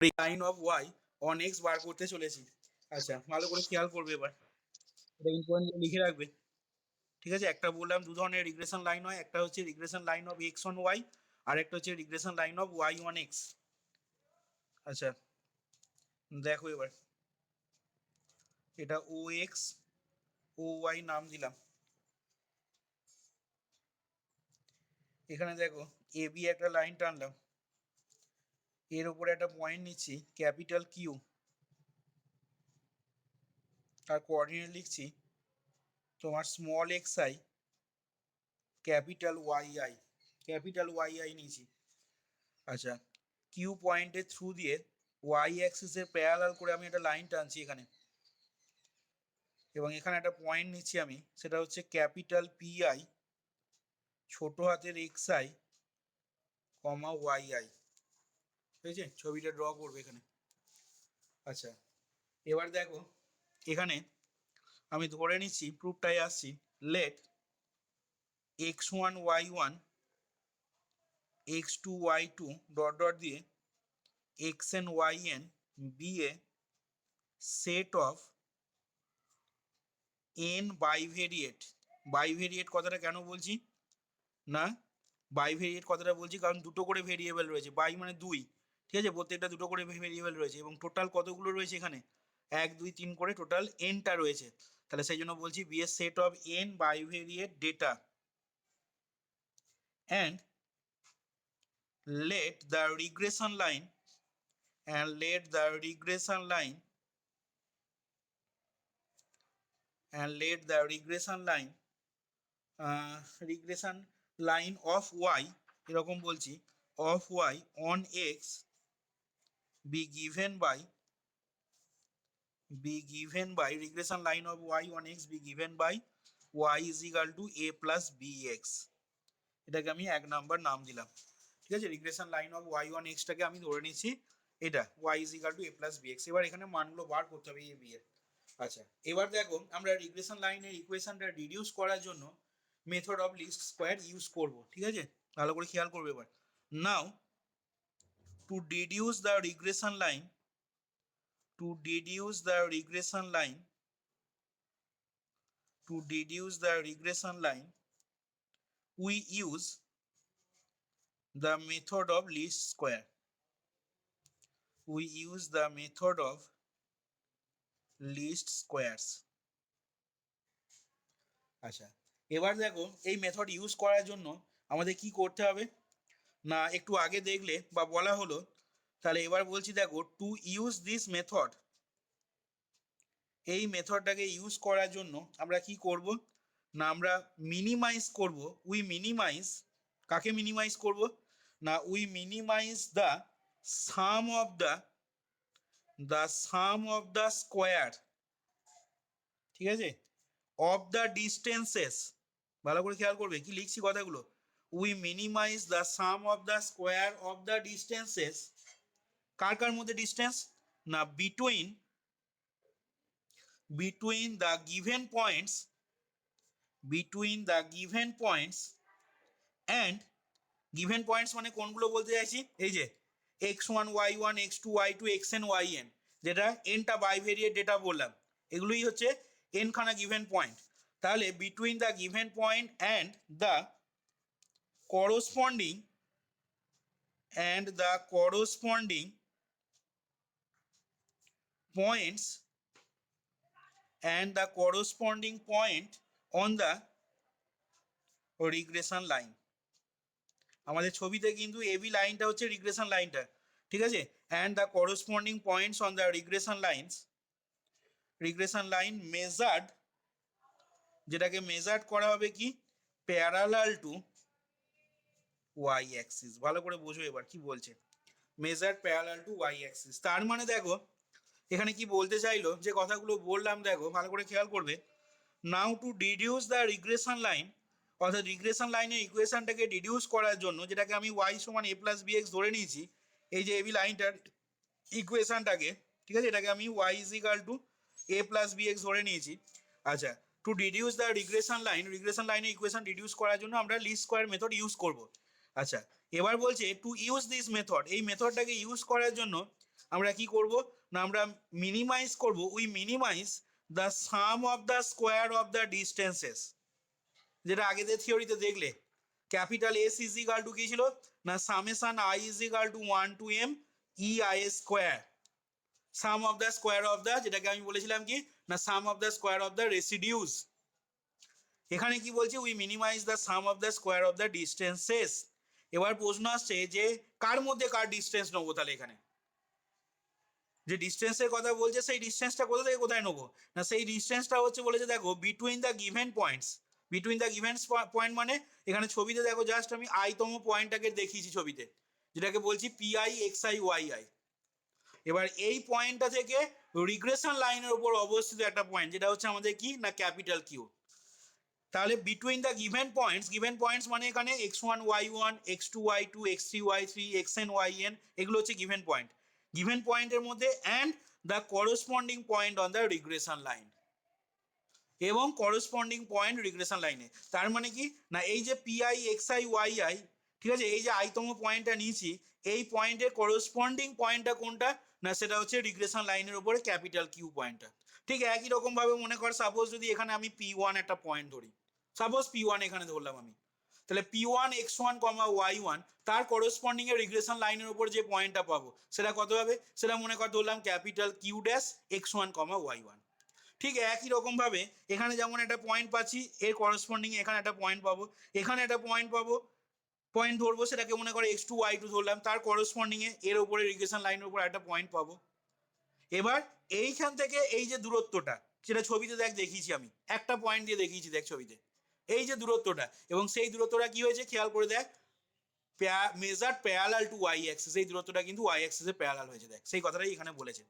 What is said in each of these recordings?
Line of Y on X বার করতে চলেছি। আচ্ছা, ভালো করে খেয়াল করবে এবার, এটা ইম্পর্টেন্ট লিখে রাখবে। ঠিক আছে, একটা বললাম দু ধরনের রিগ্রেশন লাইন হয়, একটা হচ্ছে regression line of X on Y, আর একটা হচ্ছে regression line of Y on X. আচ্ছা দেখো এবার, এটা ও এক্স ও ওয়াই নাম দিলাম। এখানে দেখো এ বি একটা লাইন টানলাম, এর উপরে একটা পয়েন্ট নিচ্ছি ক্যাপিটাল কিউ, আর কোঅর্ডিনেট লিখছি তোমার small x i capital y i নিয়েছি। আচ্ছা, কিউ পয়েন্টের থ্রু দিয়ে ওয়াই অ্যাক্সিসের প্যারালাল করে আমি একটা লাইন টানছি এখানে, এবং এখানে একটা পয়েন্ট নিচ্ছি আমি, সেটা হচ্ছে ক্যাপিটাল পি আই ছোট হাতের x i comma y i. ঠিক আছে, ছবিটা ড্র করবে এখানে। আচ্ছা, এবার দেখো এখানে আমি ধরে নিচ্ছি, প্রুফটাই আসছি, let X one Y one X two Y two dot dot দিয়ে X N Y N be a set of N bivariate. Bivariate কথাটা কেন বলছি না, বাইভেরিয়েট কথাটা বলছি কারণ দুটো করে ভেরিয়েবল রয়েছে, বাই মানে দুই, ঠিক আছে, প্রত্যেকটা দুটো করে ভেরিয়েবল রয়েছে, এবং টোটাল কতগুলো রয়েছে এখানে, এক দুই তিন করে টোটাল এনটা রয়েছে। তাহলে সেই জন্য বলছি be a set of N bivariate data and let the regression line and let the regression line and let the regression line of y এরকম বলছি of y on x be given by regression line of y on x be given by y is equal to a plus bx। এটাকে আমি এক number নাম দিলাম। ঠিক আছে, regression line of Y one এক্সটাকে আমি ধরে নিচ্ছি এটা Y is equal to A plus B X. এবার এখানে মানগুলো বার করতে হবে এ বি এর। আচ্ছা, এবার দেখো আমরা রিগ্রেশন লাইনের ইকুয়েশনটা রিডিউস করার জন্য method of least square use করব। ঠিক আছে, ভালো করে খেয়াল করবে এবার। Now to deduce the regression line to deduce the regression line to deduce the regression line we use the method of least square. We use the method of least squares. আচ্ছা, এবার দেখো এই মেথড ইউজ করার জন্য আমাদের কি করতে হবে না, একটু আগে দেখলে বা বলা হলো, তাহলে এবার বলছি দেখো টু ইউজ দিস মেথড, এই মেথডটাকে ইউজ করার জন্য আমরা কি করব না, আমরা মিনিমাইজ করব, উই মিনিমাইজ, কাকে মিনিমাইজ করব না, we minimize the sum of the square. ঠিক আছে, অফ দ্য ডিস্টেন্সেস, ভালো করে খেয়াল করবে কি লিখছি কথাগুলো, we minimize the sum of the square of the distances, কার কার মধ্যে ডিস্টেন্স না, between the given points and given points মানে কোনগুলো বলতে চাইছি, এই যে X one Y one X two Y two X N Y N, যেটা এনটা বাইভেরিয়েট ডেটা বললাম, এগুলোই হচ্ছে এন খানা গিভেন পয়েন্ট। তাহলে between the given point and the corresponding points and the corresponding point on the regression line। আমাদের ছবিতে কিন্তু এবি লাইনটা হচ্ছে রিগ্রেশন লাইনটা, ঠিক আছে, and the corresponding points on the regression line measured, যেটাকে মেজার্ড করা হবে কি প্যারালাল টু ওয়াই অ্যাক্সিস। ভালো করে বোঝো এবার কি বলছে, measured parallel to Y axis. তার মানে দেখো এখানে কি বলতে চাইলো, যে কথাগুলো বললাম দেখো ভালো করে খেয়াল করবে। Now to deduce the regression line, অর্থাৎ রিগ্রেশন লাইনের ইকুয়েশনটাকে ডিডিউস করার জন্য, যেটাকে আমি ওয়াই সমান এ প্লাস বি এক্স ধরে নিয়েছি, এই যে এবি লাইনটার ইকুয়েশনটাকে, ঠিক আছে, এটাকে আমি y is equal to A plus B x ধরে নিয়েছি। আচ্ছা, টু ডিডিউস দ্য রিগ্রেশন লাইনের ইকুয়েশন ডিডিউস করার জন্য আমরা লিস্ট স্কোয়ার মেথড ইউজ করব। আচ্ছা, এবার বলছে টু ইউজ দিস মেথড, এই মেথডটাকে ইউজ করার জন্য আমরা কি করব না আমরা মিনিমাইজ করব, we minimize the sum of the square of the distances, যেটা আগেদের থিওরিতে দেখলে capital S is equal to কি ছিল না summation I is equal to 1 to m E I square, sum of the square of the, যেটাকে আমি বলেছিলাম কি না sum of the square of the residues. এখানে কি বলছে we minimize the sum of the square of the distances. এবার প্রশ্ন আসছে যে কার মধ্যে কার ডিস্টেন্স নেবো, তাহলে এখানে যে ডিস্টেন্সের কথা বলছে সেই ডিস্টেন্সটা কোথা থেকে কোথায় নেবো না সেই ডিস্টেন্সটা হচ্ছে বলেছে দেখো between the given points, between the given point মানে এখানে ছবিতে দেখো জাস্ট আমি আইতম পয়েন্টটাকে দেখিয়েছি ছবিতে, যেটাকে বলছি p i x I Y i. এবার এই পয়েন্টটা থেকে রিগ্রেশন লাইনের উপর অবস্থিত একটা পয়েন্ট যেটা হচ্ছে আমাদের কি না ক্যাপিটাল কিউ। তাহলে বিটুইন দ্য গিভেন পয়েন্টস মানে এখানে x1 y1 x2 y2 x3 y3 xn yn এগুলো হচ্ছে গিভেন পয়েন্ট, গিভেন পয়েন্টের মধ্যে and the corresponding point on the regression line, এবং করসপন্ডিং পয়েন্ট রিগ্রেশন লাইনে। তার মানে কি না এই যে পিআই এক্সআই ওয়াইআই, ঠিক আছে, এই যে আইতম পয়েন্টটা নিয়েছি এই পয়েন্টের করসপন্ডিং পয়েন্টটা কোনটা না সেটা হচ্ছে রিগ্রেশন লাইনের উপরে ক্যাপিটাল কিউ পয়েন্টটা। ঠিক একই রকম ভাবে মনে কর সাপোজ যদি এখানে আমি p1 একটা পয়েন্ট ধরি, সাপোজ p1 এখানে ধরলাম আমি, তাহলে p1 x1 y1 তার করসপন্ডিং এর রিগ্রেশন লাইনের উপর যে পয়েন্টটা পাবো সেটা কত হবে, সেটা মনে কর ধরলাম capital Q dash x1 y1। ঠিক একই রকম ভাবে এখানে যেমন একটা পয়েন্ট পাচ্ছি এর করসপন্ডিং এখানে একটা পয়েন্ট পাবো, এখানে একটা পয়েন্ট পাবো, পয়েন্ট ধরবো সেটাকে মনে করে x2 y2 ধরলাম, তার করসপন্ডিং এর উপরে রিগ্রেশন লাইনের উপর একটা পয়েন্ট পাবো। এবার এইখান থেকে এই যে দূরত্বটা সেটা ছবিতে দেখিয়েছি আমি একটা পয়েন্ট দিয়ে দেখিয়েছি দেখ ছবিতে, এই যে দূরত্বটা এবং সেই দূরত্বটা কি হয়েছে খেয়াল করে দেখ measure parallel to Y axis, এই দূরত্বটা কিন্তু ওয়াই অ্যাক্সিসে প্যারালাল হয়েছে, দেখ সেই কথাটাই এখানে বলেছে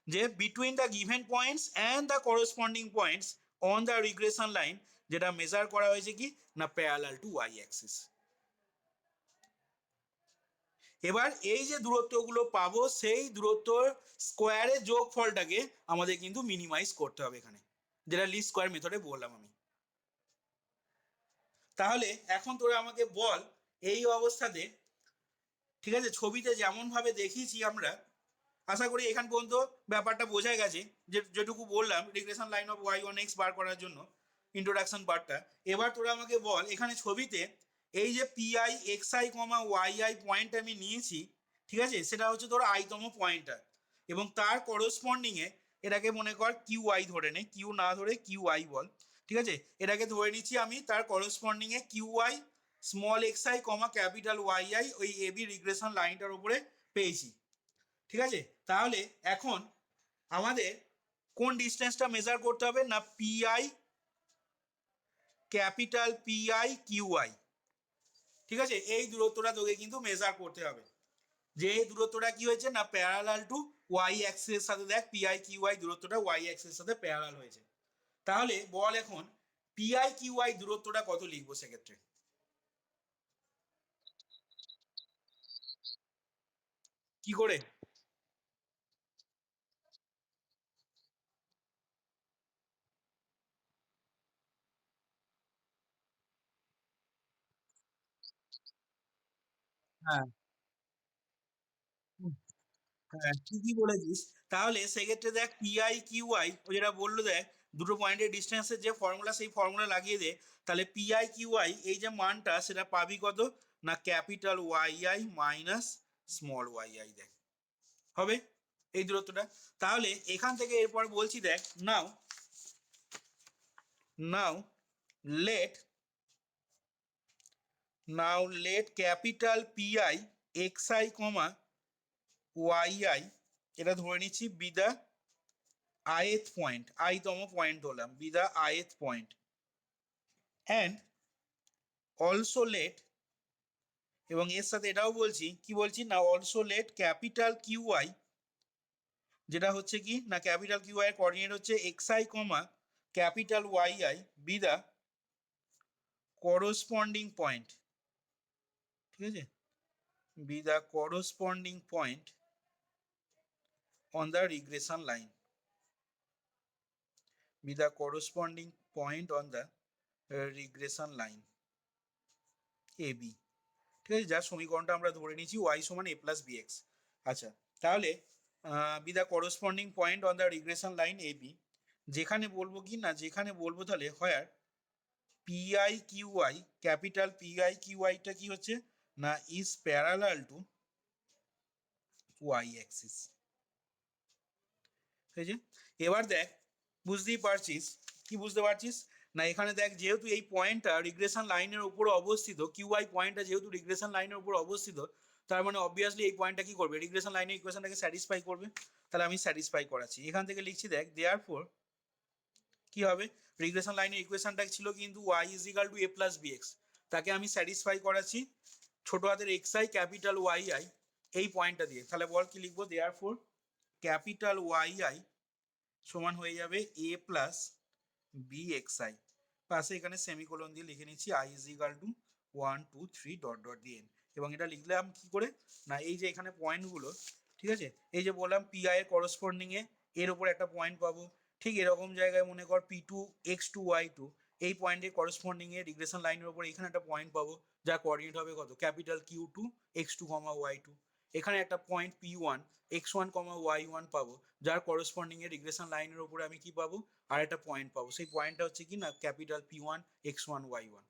যে between the given points and the corresponding points on the regression line, যেটা মেজার করা হয়েছে কি না প্যারালাল টু ওয়াই অ্যাক্সিস। এবার এই যে দূরত্বগুলো পাবো সেই দূরত্বর স্কোয়ারের যোগফলটাকে আমাদের কিন্তু মিনিমাইজ করতে হবে এখানে, যেটা লিস্ট স্কোয়ার মেথডে বললাম আমি। তাহলে এখন তোরা আমাকে বল এই অবস্থাতে, ঠিক আছে, ছবিতে যেমন ভাবে দেখিয়েছি আমরা, আশা করি এখান পর্যন্ত ব্যাপারটা বোঝা গেছে, যে যেটুকু বললাম রিগ্রেশন লাইন অফ y1x বার করার জন্য ইন্ট্রোডাকশন পার্টটা। এবার তোরা আমাকে বল এখানে ছবিতে এই যে পিআই এক্সআই ওয়াইআই পয়েন্ট আমি নিয়েছি, ঠিক আছে, সেটা হচ্ছে তোর আইতম পয়েন্টটা এবং তার করসপন্ডিং এ এটাকে মনে কর কিউ আই ধরে নে, কিউ না ধরে কিউ আই বল, ঠিক আছে, এটাকে ধরে নিচ্ছি আমি তার corresponding a q i small x i capital y i ওই এবি রিগ্রেশন লাইনটার উপরে পেয়েছি। ঠিক আছে, তাহলে এখন আমাদের কোন ডিস্টেন্সটা মেজার করতে হবে না পিআই ক্যাপিটাল পিআই কিউআই, ঠিক আছে, এই দূরত্বটা তোকে কিন্তু মেজার করতে হবে, যে দূরত্বটা কি হয়েছে না প্যারালাল টু ওয়াই অ্যাক্সিসের সাথে, দেখ পিআই কিউআই দূরত্বটা ওয়াই অ্যাক্সিসের সাথে প্যারালাল হয়েছে। তাহলে বল এখন পিআই কিউআই দূরত্বটা কত লিখবো সেক্ষেত্রে, কি করে? হ্যাঁ হ্যাঁ ঠিকই বলেছিস। তাহলে সেক্ষেত্রে দেখ পিআই কিউআই ও যেটা বললো, দেখ দুটো পয়েন্টের ডিস্টেন্সের যে ফর্মুলা সেই ফর্মুলা লাগিয়ে দে, তাহলে পিআই কিউআই এই যে মানটা সেটা পাবি কত না capital y i minus small y i, দেখ হবে এই দূরত্বটা। তাহলে এখান থেকে এরপর বলছি দেখ now now let let capital P I x I Y I, এটা ধরে নিচ্ছি বি দা ith পয়েন্ট, আইতম পয়েন্ট হলাম be the ith point, and also let, এবং এর সাথে এটাও বলছি কি বলছি না অলসো লেট ক্যাপিটাল কিউআই, যেটা হচ্ছে কি না ক্যাপিটাল কিউআই এর কোঅর্ডিনেট হচ্ছে xi capital y be the corresponding point, ঠিক আছে, be the corresponding point on the regression line, be the corresponding point on the regression line a b, ঠিক আছে, যার সমীকরণটা আমরা ধরে নিয়েছি ওয়াই সমান এ প্লাস বি এক্স। আচ্ছা, তাহলে be the corresponding point on the regression line a b, যেখানে বলবো কি না, যেখানে বলবো তাহলে where p i q i, capital p i কিউআইটা কি হচ্ছে না is parallel to Y axis. ঠিক আছে, এবার দেখ বুঝতেই পারছিস, কি বুঝতে পারছিস না, এখানে দেখ যেহেতু এই পয়েন্টটা রিগ্রেশন লাইনের উপর অবস্থিত, কিউআই পয়েন্টটা যেহেতু রিগ্রেশন লাইনের উপর অবস্থিত, তার মানে অবভিয়াসলি এই পয়েন্টটা কি করবে, রিগ্রেশন লাইনের ইকুয়েশনটাকে স্যাটিসফাই করবে। তাহলে আমি স্যাটিসফাই করাচ্ছি, এখান থেকে লিখছি দেখ দেয়ারফর কি হবে, রিগ্রেশন লাইনের ইকুয়েশনটা ছিল কিন্তু y is equal to a plus bx, তাকে আমি স্যাটিসফাই করাচ্ছি ছোট হাতের xi ক্যাপিটাল yi এই পয়েন্টটা দিয়ে। তাহলে বল কি লিখবো, দেয়ারফর ক্যাপিটাল yi সমান হয়ে যাবে a প্লাস bxi, পাশে এখানে সেমিকোলন দিয়ে লিখে নিচ্ছি i is equal to 1 2 3 dot dot দিয়ে, এবং এটা লিখলাম কি করে না, এই যে এখানে পয়েন্টগুলো, ঠিক আছে, এই যে বললাম পি আই এর করসপন্ডিং এ এর উপর একটা পয়েন্ট পাবো, ঠিক এরকম জায়গায় মনে কর P2 x2 y2 এই পয়েন্টের করসপন্ডিং এ রিগ্রেশন লাইনের উপর এখানে একটা পয়েন্ট পাবো, যার কোঅর্ডিনেট হবে কত, ক্যাপিটাল Q2 x2, y2, এখানে একটা পয়েন্ট P1 x1, y1 পাবো, যার করসপন্ডিং এ রিগ্রেশন লাইনের উপরে আমি কি পাবো, আর একটা পয়েন্ট পাবো, সেই পয়েন্টটা হচ্ছে কি না ক্যাপিটাল P1 x1 y1।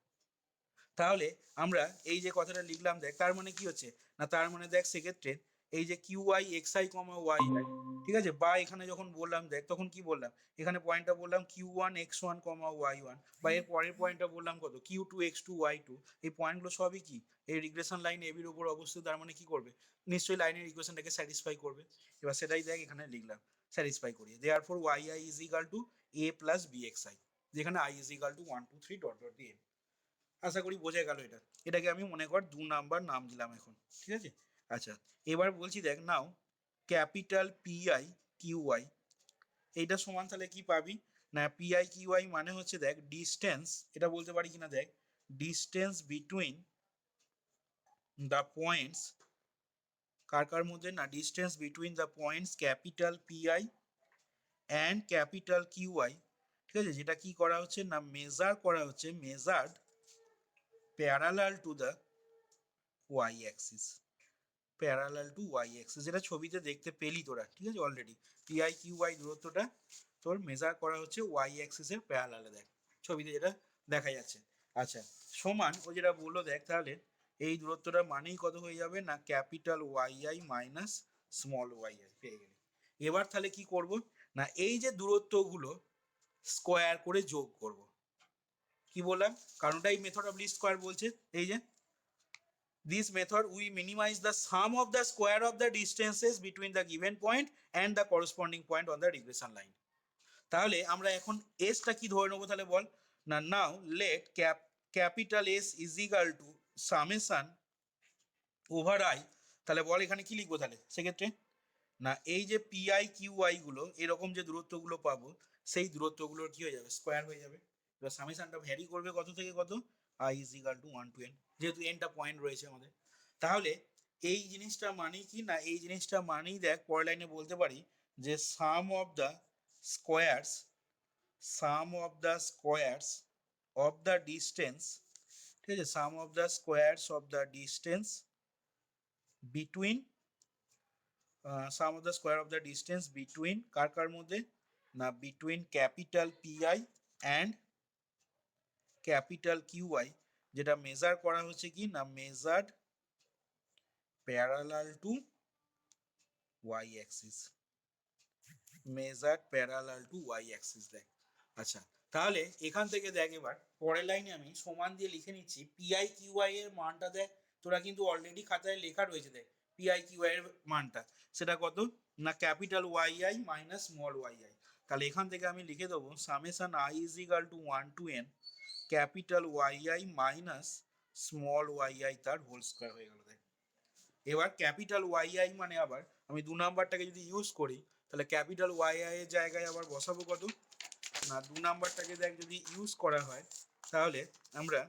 তাহলে আমরা এই যে কথাটা লিখলাম দেখ, তার মানে কি হচ্ছে না, তার মানে দেখ সেক্ষেত্রে এই যে q i x i comma y i, ঠিক আছে, বা এখানে যখন বললাম দেখ তখন কি বললাম, এখানে পয়েন্টটা বললাম Q1 x1 কমা y1, বা এর পরের পয়েন্টটা বললাম কত Q2 x2 y2, এই পয়েন্টগুলো সবই কি এই রিগ্রেশন লাইন এবির উপর অবস্থিত, তার মানে কি করবে, নিশ্চয়ই লাইনের ইকুয়েশনটাকে স্যাটিসফাই করবে। এবার সেটাই দেখ এখানে লিখলাম স্যাটিসফাই করিয়ে, therefore y i is equal to a plus bxi, যেখানে i is equal to 1 2 3 dot dot দিয়ে। আশা করি বোঝা গেল এটা, এটাকে আমি মনে কর 2 নাম্বার নাম দিলাম এখন, ঠিক আছে। আচ্ছা, এবার বলছি দেখ নাও ক্যাপিটাল পিআই কিউআই এইটা সমান তাহলে কি পাবি না, পিআই কিউআই মানে হচ্ছে দেখ ডিস্টেন্স, এটা বলতে পারি কিনা দেখ, ডিস্টেন্স বিটুইন দ্য পয়েন্টস, কার কার মধ্যে না, distance between the points capital P I and capital QI, ঠিক আছে, যেটা কি করা হচ্ছে না মেজার করা হচ্ছে, measured parallel to the y axis, parallel to Y axis, যেটা ছবিতে দেখতে পেলি তোরা, ঠিক আছে, অলরেডি পিআই কিউআই দূরত্বটা তোর মেজার করা হচ্ছে ওয়াই অ্যাক্সিসের প্যারালালে, দেখ ছবিতে যেটা দেখা যাচ্ছে। আচ্ছা, সমান ও যেটা বললো দেখ, তাহলে এই দূরত্বটা মানেই কত হয়ে যাবে না capital y i minus small y i, পেয়ে গেলি। এবার তাহলে কি করব না, এই যে দূরত্বগুলো স্কোয়ার করে যোগ করব, কি বললাম, কারণ ওটাই মেথড অফ লিস্ট স্কোয়ার বলছে, এই যে this method we minimize the sum of the square of the distances between the given point and the corresponding point on the regression line। তাহলে আমরা এখন s টা কি ধরে নেবো তাহলে বল না, now let capital S is equal to summation over I, তাহলে বল এখানে কি লিখবো তাহলে সেক্ষেত্রে না, এই যে পিআই কিউআই গুলো এরকম যে দূরত্বগুলো পাবো, সেই দূরত্বগুলোর কি হয়ে যাবে, স্কোয়ার হয়ে যাবে। এবার সামেশনটা ভ্যারি করবে কত থেকে কত, I is equal to 1 to n, যেহেতু এনটা পয়েন্ট রয়েছে আমাদের। তাহলে এই জিনিসটা মানেই কি না, এই জিনিসটা মানেই দেখ পরের লাইনে বলতে পারি যে sum of the squares, sum of the squares of the distance, ঠিক আছে, sum of the squares of the distance between, sum of the square of the distance between কার কার মধ্যে না, between capital P I and capital Q I, যেটা measure করা হচ্ছে কি না measured parallel to Y axis, measured parallel to Y axis দেখ। আচ্ছা, তাহলে এখান থেকে দেখ এবার পরের লাইনে আমি সমান দিয়ে লিখে নিচ্ছি পিআই কিউআই এর মানটা দেখ, তোরা কিন্তু অলরেডি খাতায় লেখা রয়েছে দেখ পিআই কিউআই এর মানটা, সেটা কত না capital y i minus small y i. তাহলে এখান থেকে আমি লিখে দেবো summation I is equal to 1 to n capital y i minus small y i তার হোল স্কোয়ার হয়ে গেল দেখ। এবার ক্যাপিটাল ওয়াই আই মানে আবার আমি 2 নাম্বারটাকে যদি ইউজ করি, তাহলে ক্যাপিটাল ওয়াই আই এর জায়গায় আবার বসাবো কত না, 2 নাম্বারটাকে দেখ যদি ইউজ করা হয়, তাহলে আমরা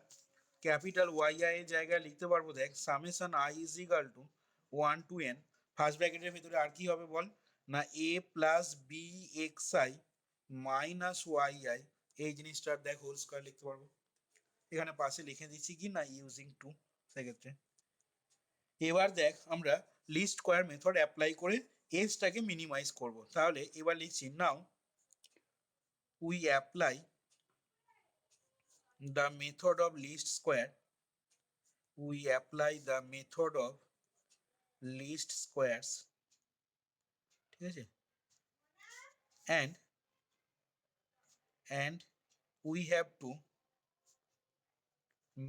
ক্যাপিটাল ওয়াই আই এর জায়গায় লিখতে পারবো দেখ summation I is equal to 1 to n, first ব্র্যাকেটের ভিতরে আর কি হবে বল না a plus B x I minus Y i, এই জিনিসটার দেখ হোল স্কোয়ার লিখতে পারবো। এখানে পাশে লিখে দিচ্ছি কি না ইউজিং টু, সেক্ষেত্রে এবার দেখ আমরা লিস্ট স্কোয়ার মেথড অ্যাপ্লাই করে এসটাকে মিনিমাইজ করব। তাহলে এবার লিখছি now we apply the method of least square, we apply the method of least squares, ঠিক আছে, and we have to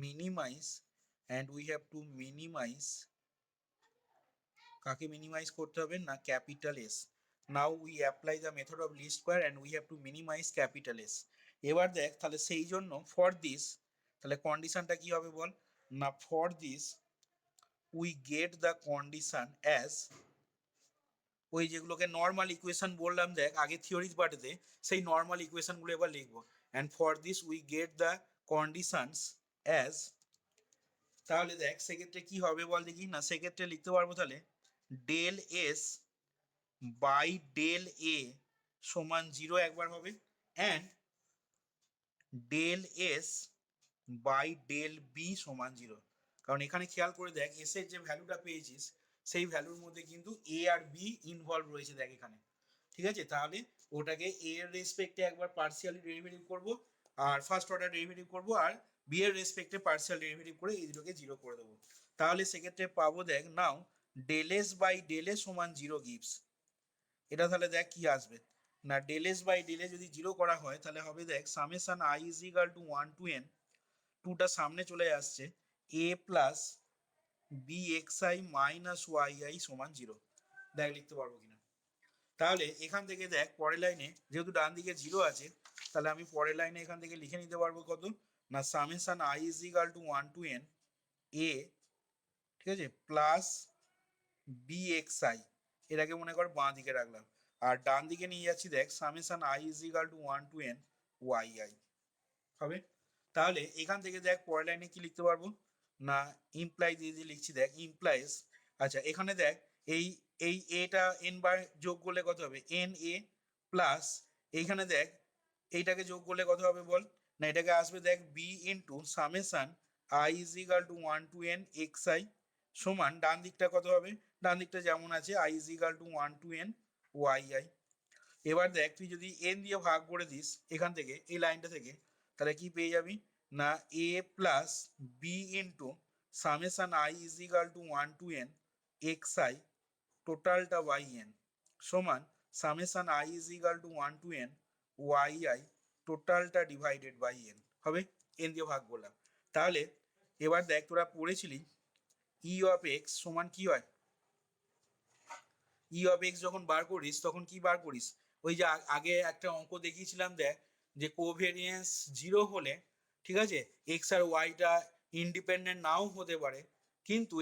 minimize কাকে মিনিমাইজ করতে হবে না capital s. Now we apply the method of least square and we have to minimize capital s. এবার দেখ তাহলে সেই জন্য ফর দিস, তাহলে কন্ডিশনটা কি হবে বল না, for this we get the condition as, ওই যেগুলোকে নর্মাল ইকুয়েশন বললাম দেখ আগে থিওরি পার্টেতে, সেই নর্মাল ইকুয়েশনগুলো এবার লিখবো। And for this we get the conditions as, তাহলে দেখ সেক্ষেত্রে কি হবে বল দেখি না, সেক্ষেত্রে লিখতে পারবো তাহলে ডেল এস বাই ডেল এ সমান 0 একবার হবে, and del S by del b সমান 0। কারণ এখানে খেয়াল করে দেখ এস এর যে ভ্যালুটা পেয়েছিস সেই ভ্যালুর মধ্যে কিন্তু এ আর বি ইনভলভ রয়েছে দেখ এখানে, ঠিক আছে। তাহলে ওটাকে এ এর রেসপেক্টে একবার পার্সিয়ালি ডেরিভেটিভ করব আর ফার্স্ট অর্ডার ডেরিভেটিভ করব, আর বি এর রেসপেক্টে পার্সিয়াল ডেরিভেটিভ করে এই দুটোকে 0 করে দেবো। তাহলে সেক্ষেত্রে পাবো দেখ now del S by del এ সমান 0 গিভস, এটা তাহলে দেখ কি আসবে না, del S by del A যদি 0 করা হয় তাহলে হবে দেখ summation I is equal to 1 to n, টুটা সামনে চলে আসছে, A plus B x I minus Y I সমান 0। দেখ লিখতে পারবো কিনা। তাহলে এখান থেকে দেখ পরের লাইনে যেহেতু ডান দিকে 0 আছে, তাহলে আমি পরের লাইনে এখান থেকে লিখে নিতে পারবো কত না, summation I is equal to 1 to n a, ঠিক আছে, প্লাস বি এক্স আই, এটাকে মনে কর বাঁ দিকে রাখলাম, আর ডান দিকে নিয়ে যাচ্ছি দেখ summation I is equal to 1 to n Y i হবে। তাহলে এখান থেকে দেখ পরের লাইনে কি লিখতে পারবো না, ইমপ্লাই দিয়ে দিয়ে লিখছি দেখ ইমপ্লাইজ, আচ্ছা এখানে দেখ এই এই এটা এন বার যোগ করলে কত হবে এন এ প্লাস, এইখানে দেখ এইটাকে যোগ করলে কত হবে বল না, এটাকে আসবে দেখ b into summation I is equal to 1 to n x i সমান ডান দিকটা কত হবে, ডান দিকটা যেমন আছে i is equal to 1 to n Y i. এবার দেখ তুই যদি এন দিয়ে ভাগ করে দিস এখান থেকে এই লাইনটা থেকে, তাহলে কি পেয়ে যাবি না A plus B into summation I is equal to 1 to n x I টোটালটা ওয়াই এন সমান summation I is equal to 1 to n Y I টোটালটা ডিভাইডেড বাই এন হবে, এন দিয়ে ভাগ করলাম। তাহলে এবার দেখ তোরা পড়েছিলি ই অফ এক্স সমান কি হয়, ই অফ এক্স যখন বার করিস তখন কি বার করিস, ওই যে আগে একটা অঙ্ক দেখিয়েছিলাম দেখ যে কোভেরিয়েন্স 0 হলে, ঠিক আছে, এক্স আর ওয়াইটা ইন্ডিপেন্ডেন্ট নাও হতে পারে কিন্তু